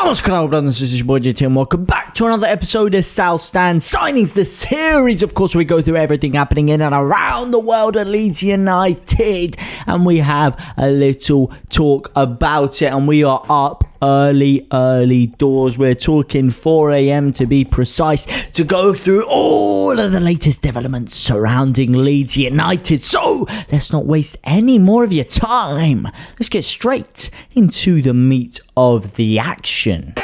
Vamos, crowd brothers, this is your boy JT and welcome back to another episode of South Stand Signings, the series. Of course, we go through everything happening in and around the world at Leeds United, and we have a little talk about it, and we are up early doors. We're talking 4 a.m. to be precise, to go through all of the latest developments surrounding Leeds United. So let's not waste any more of your time. Let's get straight into the meat of the action.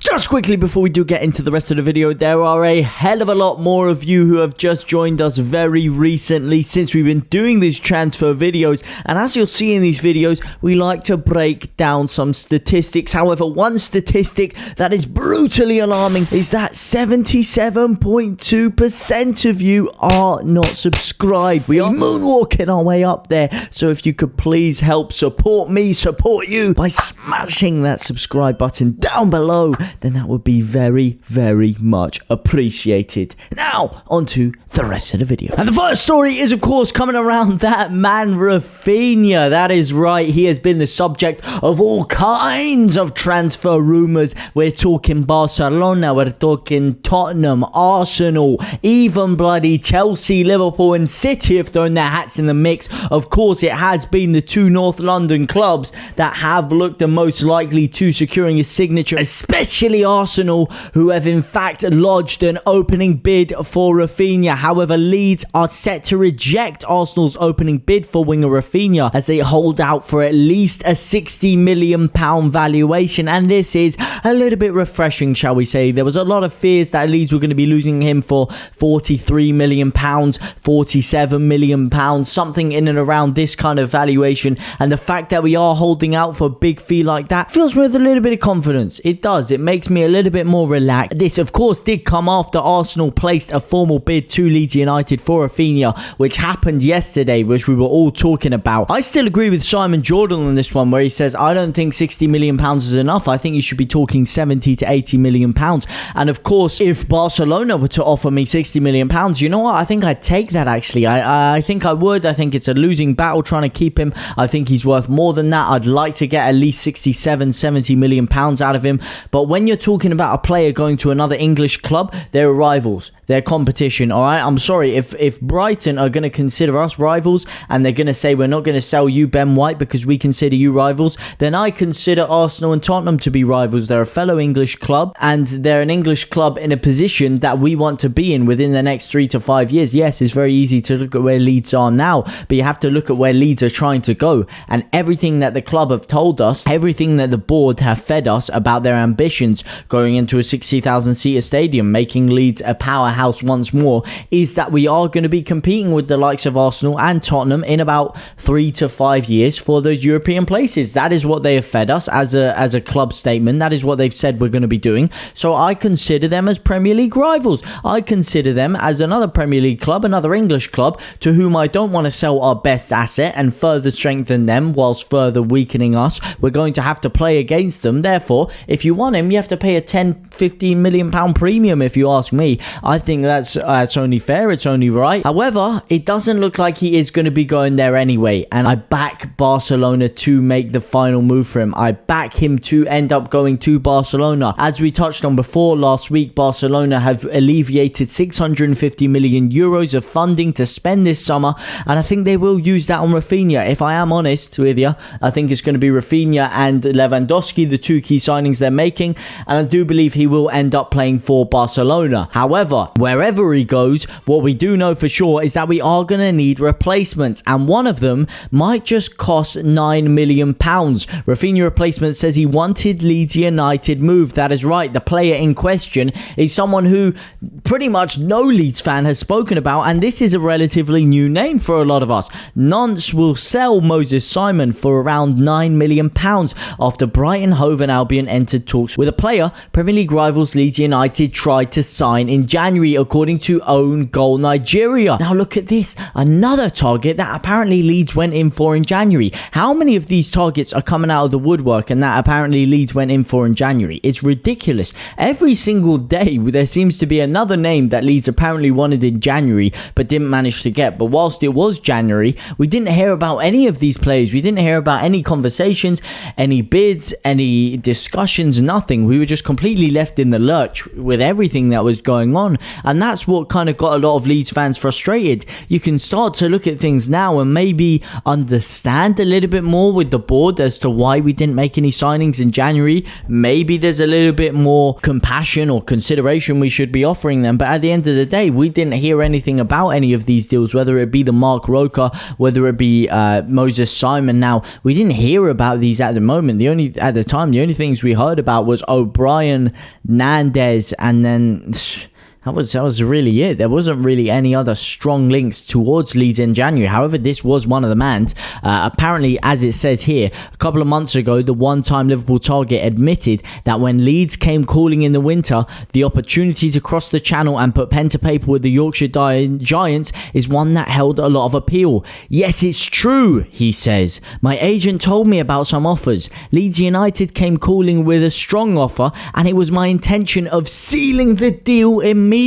Just quickly before we do get into the rest of the video, there are a hell of a lot more of you who have just joined us very recently since we've been doing these transfer videos, and as you'll see in these videos, we like to break down some statistics. However, one statistic that is brutally alarming is that 77.2% of you are not subscribed. We are moonwalking our way up there, so if you could please help support me, support you by smashing that subscribe button down below, then that would be very, very much appreciated. Now, on to the rest of the video. And the first story is, of course, coming around that man Raphinha. That is right, he has been the subject of all kinds of transfer rumours. We're talking Barcelona, we're talking Tottenham, Arsenal, even bloody Chelsea, Liverpool and City have thrown their hats in the mix. Of course, it has been the two North London clubs that have looked the most likely to securing his signature, especially Arsenal, who have in fact lodged an opening bid for Raphinha. However, Leeds are set to reject Arsenal's opening bid for winger Raphinha as they hold out for at least a £60 million valuation, and this is a little bit refreshing, shall we say. There was a lot of fears that Leeds were going to be losing him for £43 million, £47 million, something in and around this kind of valuation, and the fact that we are holding out for a big fee like that fills me with a little bit of confidence. It does. It makes me a little bit more relaxed. This, of course, did come after Arsenal placed a formal bid to Leeds United for Raphinha, which happened yesterday, which we were all talking about. I still agree with Simon Jordan on this one, where he says, I don't think £60 million is enough. I think you should be talking £70 to £80 million. And of course, if Barcelona were to offer me £60 million, you know what? I think I'd take that, actually. I think I would. I think it's a losing battle trying to keep him. I think he's worth more than that. I'd like to get at least 67, 70 million pounds out of him. But when you're talking about a player going to another English club, they're rivals. They're competition, all right? I'm sorry, if Brighton are going to consider us rivals and they're going to say we're not going to sell you, Ben White, because we consider you rivals, then I consider Arsenal and Tottenham to be rivals. They're a fellow English club, and they're an English club in a position that we want to be in within the next 3 to 5 years. Yes, it's very easy to look at where Leeds are now, but you have to look at where Leeds are trying to go, and everything that the club have told us, everything that the board have fed us about their ambitions going into a 60,000 seater stadium, making Leeds a powerhouse once more, is that we are going to be competing with the likes of Arsenal and Tottenham in about 3 to 5 years for those European places. That is what they have fed us as a club statement. That is what they've said we're going to be doing. So I consider them as Premier League rivals. I consider them as another Premier League club, another English club, to whom I don't want to sell our best asset and further strengthen them whilst further weakening us. We're going to have to play against them. Therefore, if you want him, you have to pay a 10, 15 million pound premium, if you ask me. I think that's only fair, it's only right. However, it doesn't look like he is going to be going there anyway, and I back Barcelona to make the final move for him. I back him to end up going to Barcelona. As we touched on before last week, Barcelona have alleviated 650 million euros of funding to spend this summer, and I think they will use that on Raphinha. If I am honest with you, I think it's going to be Raphinha and Lewandowski, the two key signings they're making, and I do believe he will end up playing for Barcelona. However, wherever he goes, what we do know for sure is that we are going to need replacements, and one of them might just cost £9 million. Raphinha replacement says he wanted Leeds United moved. That is right. The player in question is someone who pretty much no Leeds fan has spoken about, and this is a relatively new name for a lot of us. Nantes will sell Moses Simon for around £9 million after Brighton Hove and Albion entered talks with a player Premier League rivals Leeds United tried to sign in January, according to Own Goal Nigeria. Now look at this, another target that apparently Leeds went in for in January. How many of these targets are coming out of the woodwork and that apparently Leeds went in for in January? It's ridiculous. Every single day there seems to be another name that Leeds apparently wanted in January but didn't manage to get. But whilst it was January, we didn't hear about any of these players. We didn't hear about any conversations, any bids, any discussions, nothing. We were just completely left in the lurch with everything that was going on. And that's what kind of got a lot of Leeds fans frustrated. You can start to look at things now and maybe understand a little bit more with the board as to why we didn't make any signings in January. Maybe there's a little bit more compassion or consideration we should be offering them. But at the end of the day, we didn't hear anything about any of these deals, whether it be the Mark Roca, whether it be Moses Simon. Now, we didn't hear about these at the moment. The only things we heard about was O'Brien, Nandez, and then that was really it. There wasn't really any other strong links towards Leeds in January. However, this was one of the mans. Apparently, as it says here, a couple of months ago, the one-time Liverpool target admitted that when Leeds came calling in the winter, the opportunity to cross the channel and put pen to paper with the Yorkshire Giants is one that held a lot of appeal. Yes, it's true, he says. My agent told me about some offers. Leeds United came calling with a strong offer, and it was my intention of sealing the deal immediately.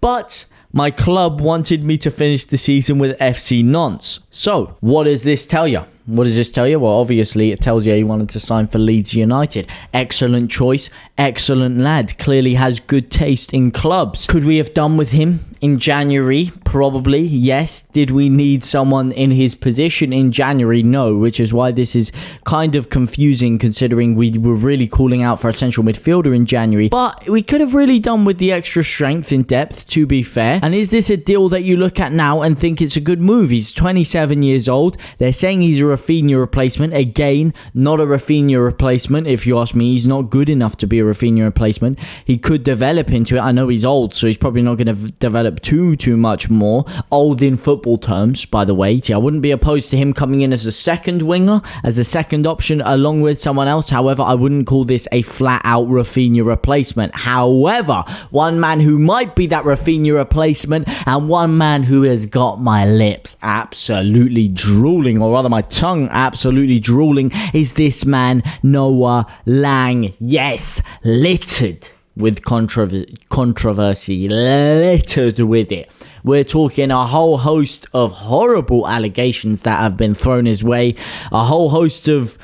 But my club wanted me to finish the season with FC Nantes. So, what does this tell you? What does this tell you? Well, obviously, it tells you he wanted to sign for Leeds United. Excellent choice. Excellent lad. Clearly has good taste in clubs. Could we have done with him in January? Probably, yes. Did we need someone in his position in January? No, which is why this is kind of confusing considering we were really calling out for a central midfielder in January. But we could have really done with the extra strength in depth, to be fair. And is this a deal that you look at now and think it's a good move? He's 27 years old. They're saying he's a Raphinha replacement. Again, not a Raphinha replacement. If you ask me, he's not good enough to be a Raphinha replacement. He could develop into it. I know he's old, so he's probably not going to develop too much more. Old in football terms, by the way. I wouldn't be opposed to him coming in as a second winger, as a second option along with someone else. However, I wouldn't call this a flat-out Raphinha replacement. However, one man who might be that Raphinha replacement and one man who has got my lips absolutely drooling, or rather my tongue absolutely drooling, is this man, Noah Lang. Yes, littered with controversy, littered with it. We're talking a whole host of horrible allegations that have been thrown his way, a whole host of,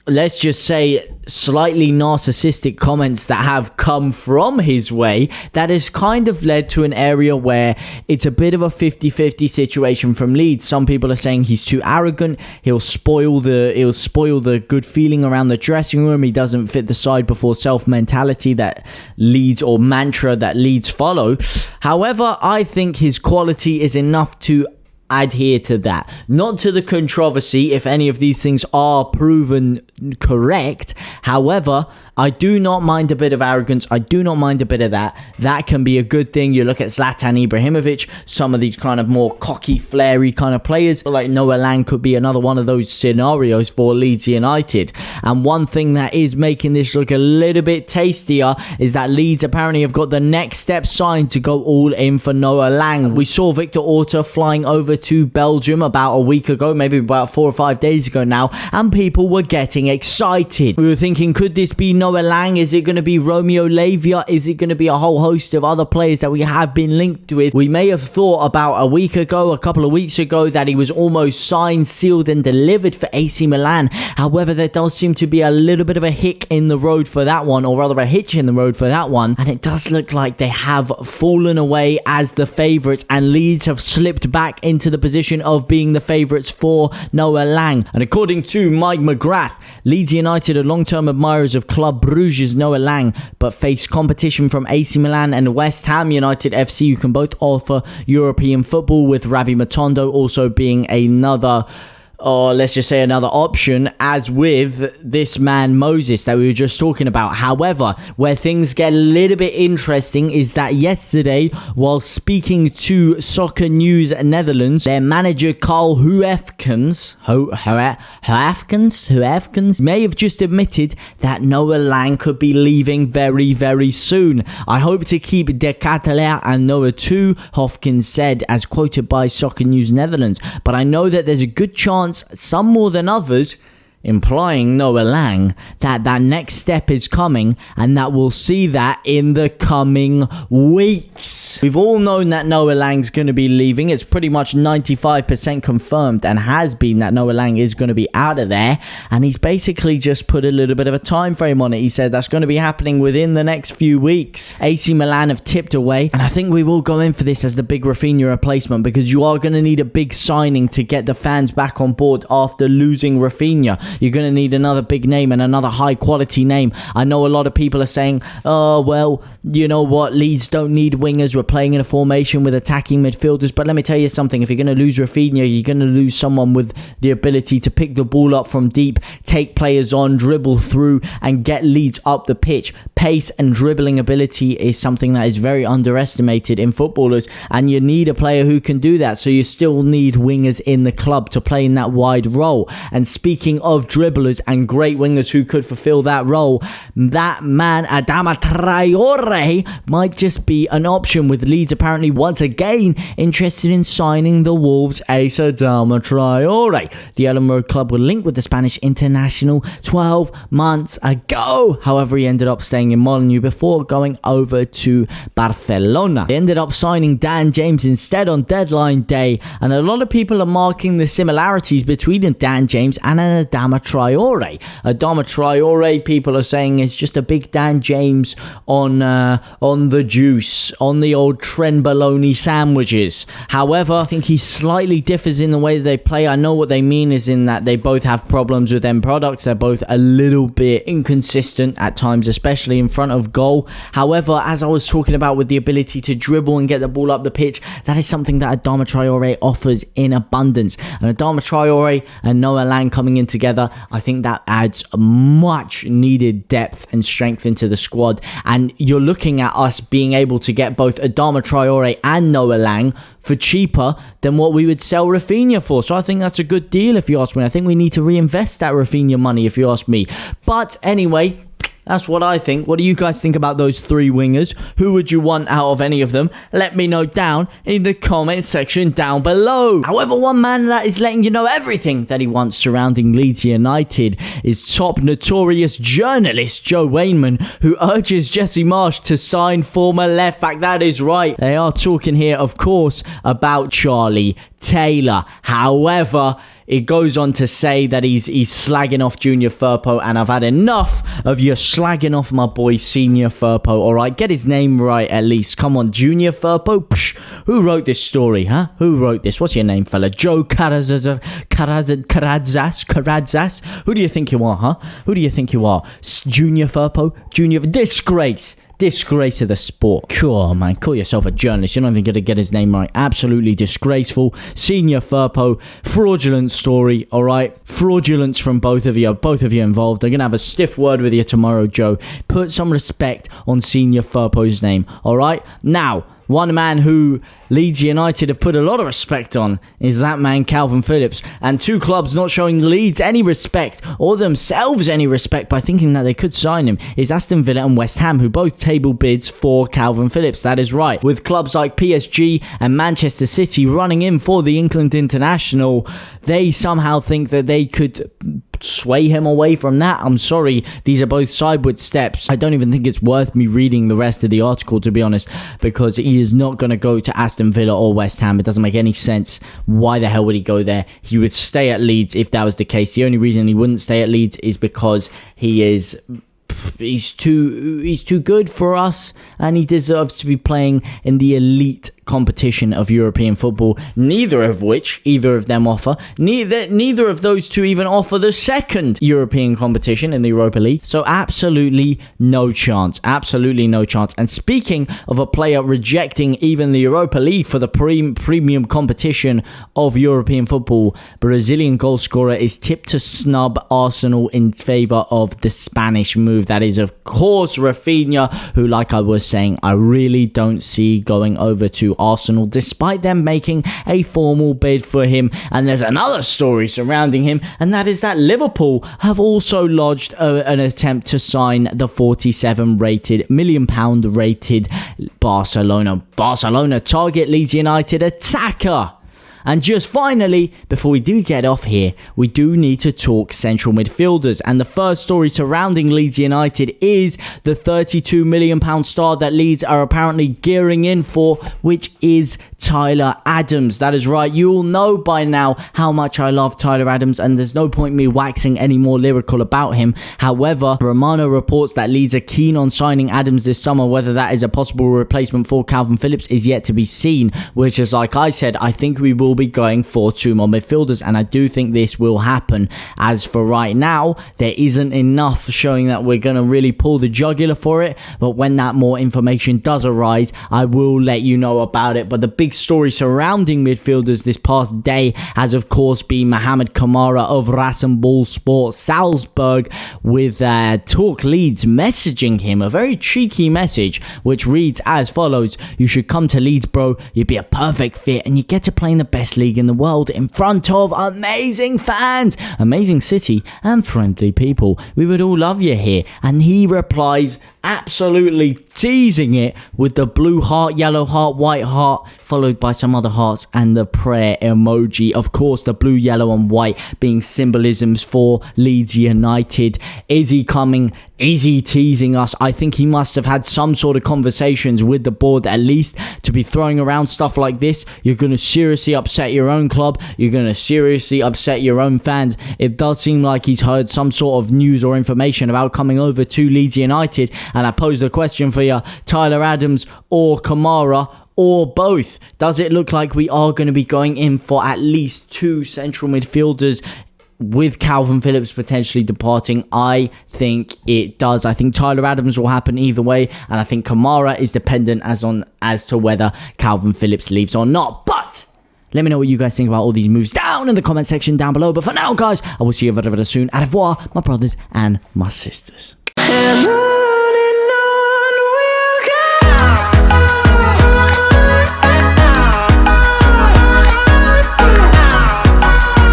let's just say, slightly narcissistic comments that have come from his way that has kind of led to an area where it's a bit of a 50-50 situation from Leeds. Some people are saying he's too arrogant, he'll spoil the good feeling around the dressing room, he doesn't fit the side before self mentality that Leeds, or mantra that Leeds follow. However, I think his quality is enough to adhere to that, not to the controversy if any of these things are proven correct. However, I do not mind a bit of arrogance. I do not mind a bit of that. That can be a good thing. You look at Zlatan Ibrahimovic, some of these kind of more cocky, flary kind of players, like Noah Lang could be another one of those scenarios for Leeds United. And one thing that is making this look a little bit tastier is that Leeds apparently have got the next step signed to go all in for Noah Lang. We saw Victor Orta flying over to Belgium about a week ago, maybe about 4 or 5 days ago now, and people were getting excited. We were thinking, could this be Noah Lang? Is it going to be Romeo Lavia? Is it going to be a whole host of other players that we have been linked with? We may have thought about a week ago, a couple of weeks ago, that he was almost signed, sealed and delivered for AC Milan. However, there does seem to be a little bit of a hick in the road for that one, or rather a hitch in the road for that one, and it does look like they have fallen away as the favourites, and Leeds have slipped back into the position of being the favourites for Noah Lang. And according to Mike McGrath, Leeds United are long-term admirers of Club Brugge's Noah Lang, but face competition from AC Milan and West Ham United FC, who can both offer European football, with Rabbi Matondo also being another, or let's just say another option, as with this man Moses that we were just talking about. However, where things get a little bit interesting is that yesterday, while speaking to Soccer News Netherlands, their manager Carl Huefkens may have just admitted that Noah Lang could be leaving very, very soon. I hope to keep De Ketelaere and Noah too, Hofkins said, as quoted by Soccer News Netherlands, but I know that there's a good chance, some more than others, implying Noah Lang, that next step is coming, and that we'll see that in the coming weeks. We've all known that Noah Lang's going to be leaving. It's pretty much 95% confirmed and has been that Noah Lang is going to be out of there, and he's basically just put a little bit of a time frame on it. He said that's going to be happening within the next few weeks. AC Milan have tipped away, and I think we will go in for this as the big Raphinha replacement, because you are going to need a big signing to get the fans back on board after losing Raphinha. You're going to need another big name and another high quality name. I know a lot of people are saying, oh, well, you know what, Leeds don't need wingers. We're playing in a formation with attacking midfielders. But let me tell you something. If you're going to lose Raphinha, you're going to lose someone with the ability to pick the ball up from deep, take players on, dribble through, and get Leeds up the pitch. Pace and dribbling ability is something that is very underestimated in footballers, and you need a player who can do that. So you still need wingers in the club to play in that wide role. And speaking of dribblers and great wingers who could fulfill that role, that man Adama Traore might just be an option, with Leeds apparently once again interested in signing the Wolves ace Adama Traore. The Ellen Road club were linked with the Spanish international 12 months ago. However, he ended up staying in Molineux before going over to Barcelona. They ended up signing Dan James instead on deadline day, and a lot of people are marking the similarities between Dan James and an Adama Traore. Adama Traore, people are saying, is just a big Dan James on the juice, on the old Trenbolone sandwiches. However, I think he slightly differs in the way that they play. I know what they mean is in that they both have problems with end products. They're both a little bit inconsistent at times, especially in front of goal. However, as I was talking about with the ability to dribble and get the ball up the pitch, that is something that Adama Traore offers in abundance. And Adama Traore and Noah Lang coming in together, I think that adds much needed depth and strength into the squad. And you're looking at us being able to get both Adama Traore and Noah Lang for cheaper than what we would sell Raphinha for. So I think that's a good deal, if you ask me. I think we need to reinvest that Raphinha money, if you ask me. But anyway, that's what I think. What do you guys think about those three wingers? Who would you want out of any of them? Let me know down in the comment section down below. However, one man that is letting you know everything that he wants surrounding Leeds United is top notorious journalist Joe Wainman, who urges Jesse Marsch to sign former left back. That is right. They are talking here, of course, about Charlie Taylor. However, it goes on to say that he's slagging off Junior Firpo, and I've had enough of you slagging off my boy Senior Firpo. Alright, get his name right at least. Come on, Junior Firpo? Psh, who wrote this story, huh? Who wrote this? What's your name, fella? Joe Karadzas? Who do you think you are, huh? Who do you think you are? Junior Firpo? Junior... Disgrace of the sport. Cool, man. Call yourself a journalist. You're not even going to get his name right. Absolutely disgraceful. Senior Firpo. Fraudulent story, all right? Fraudulence from both of you involved. I'm going to have a stiff word with you tomorrow, Joe. Put some respect on Senior Firpo's name, all right? Now, one man who Leeds United have put a lot of respect on is that man Kalvin Phillips, and two clubs not showing Leeds any respect or themselves any respect by thinking that they could sign him is Aston Villa and West Ham, who both table bids for Kalvin Phillips. That is right. With clubs like PSG and Manchester City running in for the England international, they somehow think that they could sway him away from that. I'm sorry, these are both sideward steps. I don't even think it's worth me reading the rest of the article, to be honest, because he is not going to go to Aston Villa or West Ham. It doesn't make any sense. Why the hell would he go there? He would stay at Leeds if that was the case. The only reason he wouldn't stay at Leeds is because he's too good for us, and he deserves to be playing in the elite competition of European football, neither of those two even offer the second European competition in the Europa League. So absolutely no chance. And speaking of a player rejecting even the Europa League for the premium competition of European football, Brazilian goal scorer is tipped to snub Arsenal in favour of the Spanish move. That is, of course, Raphinha, who, like I was saying, I really don't see going over to Arsenal, despite them making a formal bid for him. And there's another story surrounding him, and that is that Liverpool have also lodged an attempt to sign the £47 million rated Barcelona target Leeds United attacker And just finally, before we do get off here, we do need to talk central midfielders. And the first story surrounding Leeds United is the £32 million star that Leeds are apparently gearing in for, which is Tyler Adams. That is right. You all know by now how much I love Tyler Adams, and there's no point me waxing any more lyrical about him. However, Romano reports that Leeds are keen on signing Adams this summer. Whether that is a possible replacement for Kalvin Phillips is yet to be seen, which is, like I said, I think we will be going for 2 more midfielders, and I do think this will happen. As for right now, there isn't enough showing that we're going to really pull the jugular for it, but when that more information does arise, I will let you know about it. But the big story surrounding midfielders this past day has of course been Mohamed Camara of Rasenballsport Salzburg, with Talk Leeds messaging him a very cheeky message which reads as follows: "You should come to Leeds, bro. You'd be a perfect fit and you get to play in the best league in the world in front of amazing fans, amazing city and friendly people. We would all love you here." And he replies, absolutely teasing it, with the blue heart, yellow heart, white heart, followed by some other hearts and the prayer emoji. Of course, the blue, yellow and white being symbolisms for Leeds United. Is he coming? Is he teasing us? I think he must have had some sort of conversations with the board at least to be throwing around stuff like this. You're going to seriously upset your own club. You're going to seriously upset your own fans. It does seem like he's heard some sort of news or information about coming over to Leeds United. And I pose the question for you: Tyler Adams or Camara, or both? Does it look like we are going to be going in for at least 2 central midfielders, with Kalvin Phillips potentially departing? I think it does. I think Tyler Adams will happen either way, and I think Camara is dependent as to whether Kalvin Phillips leaves or not. But let me know what you guys think about all these moves down in the comment section down below. But for now, guys, I will see you very, very soon. Au revoir, my brothers and my sisters.